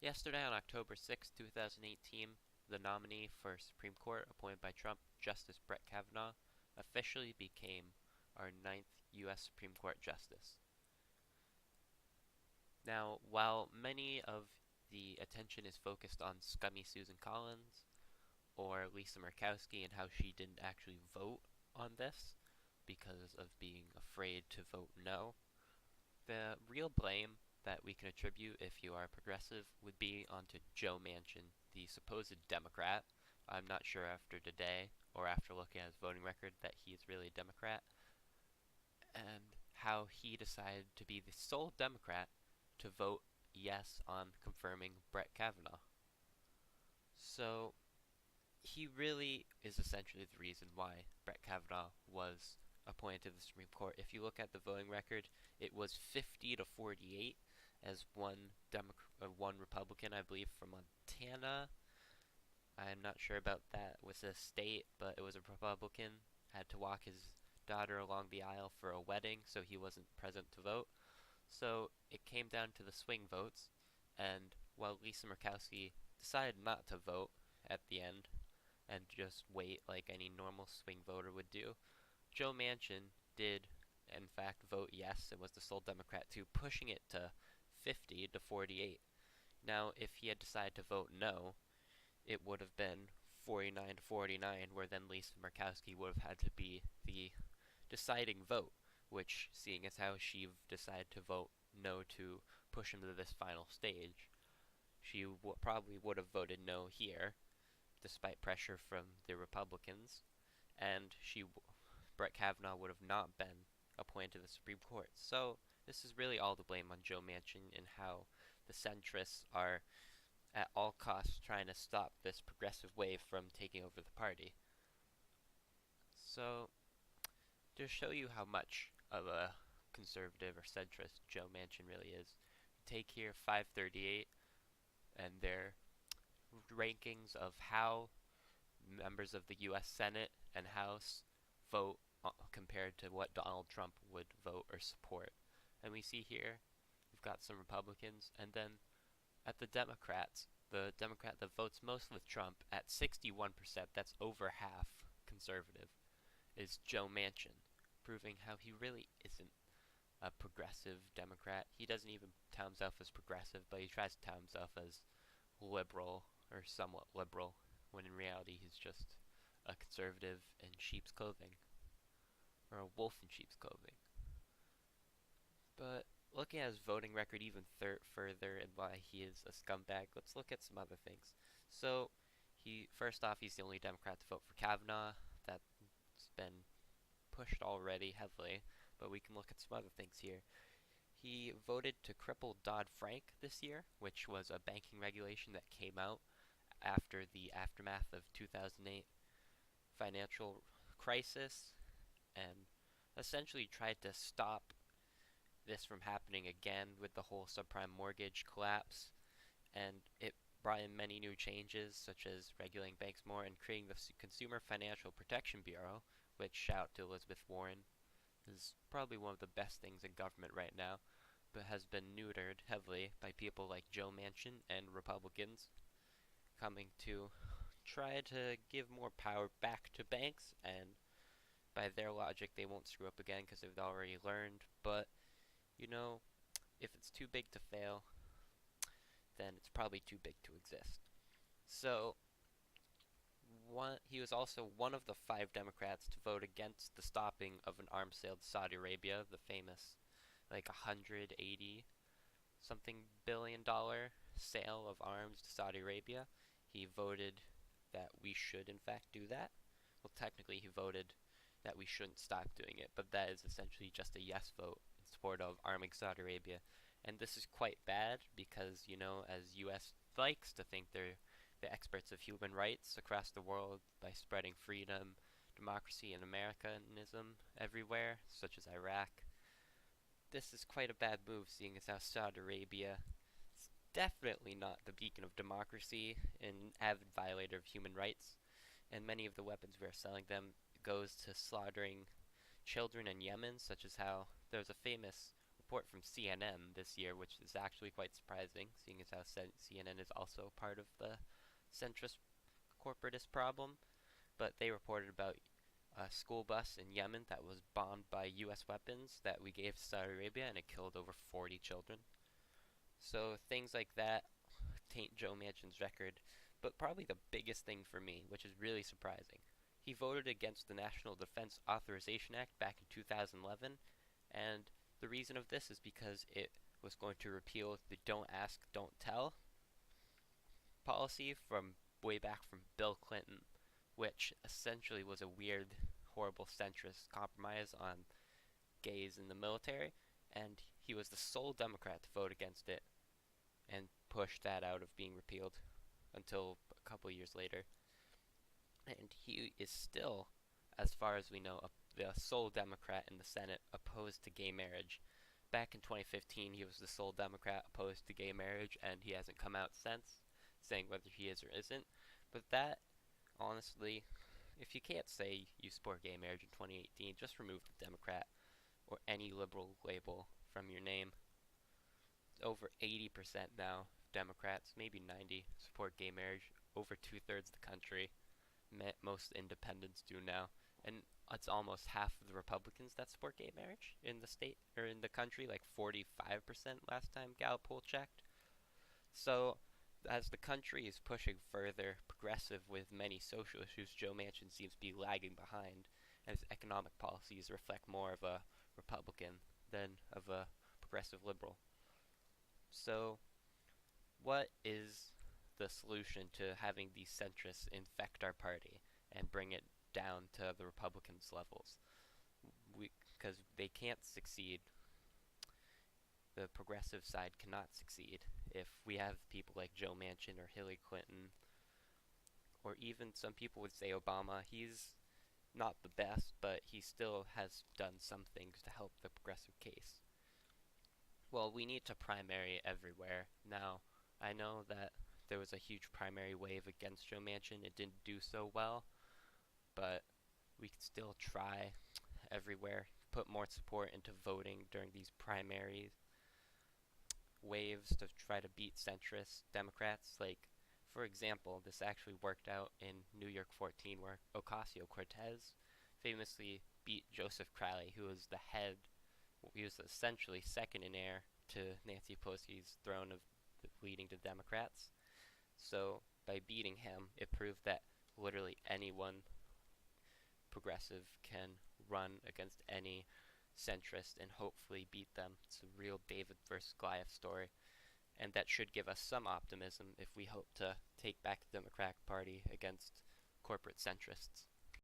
Yesterday, on October 6, 2018, the nominee for Supreme Court appointed by Trump, Justice Brett Kavanaugh, officially became our ninth U.S. Supreme Court Justice. Now, while many of the attention is focused on scummy Susan Collins or Lisa Murkowski and how she didn't actually vote on this because of being afraid to vote no, the real blame that we can attribute, if you are progressive, would be onto Joe Manchin, the supposed Democrat. I'm not sure after today, or after looking at his voting record, that he is really a Democrat, and how he decided to be the sole Democrat to vote yes on confirming Brett Kavanaugh. So, he really is essentially the reason why Brett Kavanaugh was appointed to the Supreme Court. If you look at the voting record, it was 50 to 48 as one Republican, I believe, from Montana. I'm not sure about that with the state, but it was a Republican. Had to walk his daughter along the aisle for a wedding, so he wasn't present to vote. So it came down to the swing votes, and while Lisa Murkowski decided not to vote at the end and just wait like any normal swing voter would do, Joe Manchin did, in fact, vote yes and was the sole Democrat too, pushing it to 50 to 48. Now, if he had decided to vote no, it would have been 49 to 49, where then Lisa Murkowski would have had to be the deciding vote, which, seeing as how she decided to vote no to push him to this final stage, she probably would have voted no here, despite pressure from the Republicans, and Brett Kavanaugh would have not been appointed to the Supreme Court. So this is really all the blame on Joe Manchin and how the centrists are at all costs trying to stop this progressive wave from taking over the party. So, to show you how much of a conservative or centrist Joe Manchin really is, take here 538 and their rankings of how members of the U.S. Senate and House vote compared to what Donald Trump would vote or support. And we see here, we've got some Republicans, and then at the Democrats, the Democrat that votes most with Trump at 61%, that's over half conservative, is Joe Manchin, proving how he really isn't a progressive Democrat. He doesn't even tout himself as progressive, but he tries to tout himself as liberal or somewhat liberal, when in reality he's just a conservative in sheep's clothing, or a wolf in sheep's clothing. But looking at his voting record even further and why he is a scumbag, let's look at some other things. So, first off, he's the only Democrat to vote for Kavanaugh. That's been pushed already heavily, but we can look at some other things here. He voted to cripple Dodd-Frank this year, which was a banking regulation that came out after the aftermath of 2008 financial crisis, and essentially tried to stop this from happening again with the whole subprime mortgage collapse, and it brought in many new changes, such as regulating banks more and creating the Consumer Financial Protection Bureau, which, shout out to Elizabeth Warren, is probably one of the best things in government right now, but has been neutered heavily by people like Joe Manchin and Republicans coming to try to give more power back to banks, and by their logic they won't screw up again because they've already learned, but you know, if it's too big to fail, then it's probably too big to exist. So, he was also one of the 5 Democrats to vote against the stopping of an arms sale to Saudi Arabia, the famous, like, 180 something $billion sale of arms to Saudi Arabia. He voted that we should, in fact, do that. Well, technically, he voted that we shouldn't stop doing it, but that is essentially just a yes vote in support of arming Saudi Arabia. And this is quite bad because, as U.S. likes to think they're the experts of human rights across the world by spreading freedom, democracy, and Americanism everywhere, such as Iraq, this is quite a bad move, seeing as how Saudi Arabia is definitely not the beacon of democracy, an avid violator of human rights, and many of the weapons we are selling them goes to slaughtering children in Yemen, such as how there was a famous report from CNN this year, which is actually quite surprising, seeing as how CNN is also part of the centrist corporatist problem. But they reported about a school bus in Yemen that was bombed by U.S. weapons that we gave to Saudi Arabia, and it killed over 40 children. So things like that taint Joe Manchin's record. But probably the biggest thing for me, which is really surprising, he voted against the National Defense Authorization Act back in 2011, and the reason of this is because it was going to repeal the don't ask, don't tell policy from way back from Bill Clinton, which essentially was a weird, horrible centrist compromise on gays in the military, and he was the sole Democrat to vote against it and push that out of being repealed until a couple years later. And he is still, as far as we know, the sole Democrat in the Senate opposed to gay marriage. Back in 2015, he was the sole Democrat opposed to gay marriage, and he hasn't come out since saying whether he is or isn't. But that, honestly, if you can't say you support gay marriage in 2018, just remove the Democrat or any liberal label from your name. Over 80% now, Democrats, maybe 90, support gay marriage. Over two-thirds of the country. Most independents do now. And it's almost half of the Republicans that support gay marriage in the state or in the country, like 45% last time Gallup poll checked. So, as the country is pushing further progressive with many social issues, Joe Manchin seems to be lagging behind, and his economic policies reflect more of a Republican than of a progressive liberal. So, what is the solution to having these centrists infect our party and bring it down to the Republicans' levels? Because they can't succeed. The progressive side cannot succeed if we have people like Joe Manchin or Hillary Clinton, or even some people would say Obama. He's not the best, but he still has done some things to help the progressive case. Well, we need to primary everywhere. Now, I know that there was a huge primary wave against Joe Manchin. It didn't do so well, but we can still try everywhere, put more support into voting during these primary waves to try to beat centrist Democrats. Like, for example, this actually worked out in New York 14, where Ocasio-Cortez famously beat Joseph Crowley, who was the head, he was essentially second in heir to Nancy Pelosi's throne of leading the Democrats. So by beating him, it proved that literally anyone progressive can run against any centrist and hopefully beat them. It's a real David versus Goliath story, and that should give us some optimism if we hope to take back the Democratic Party against corporate centrists.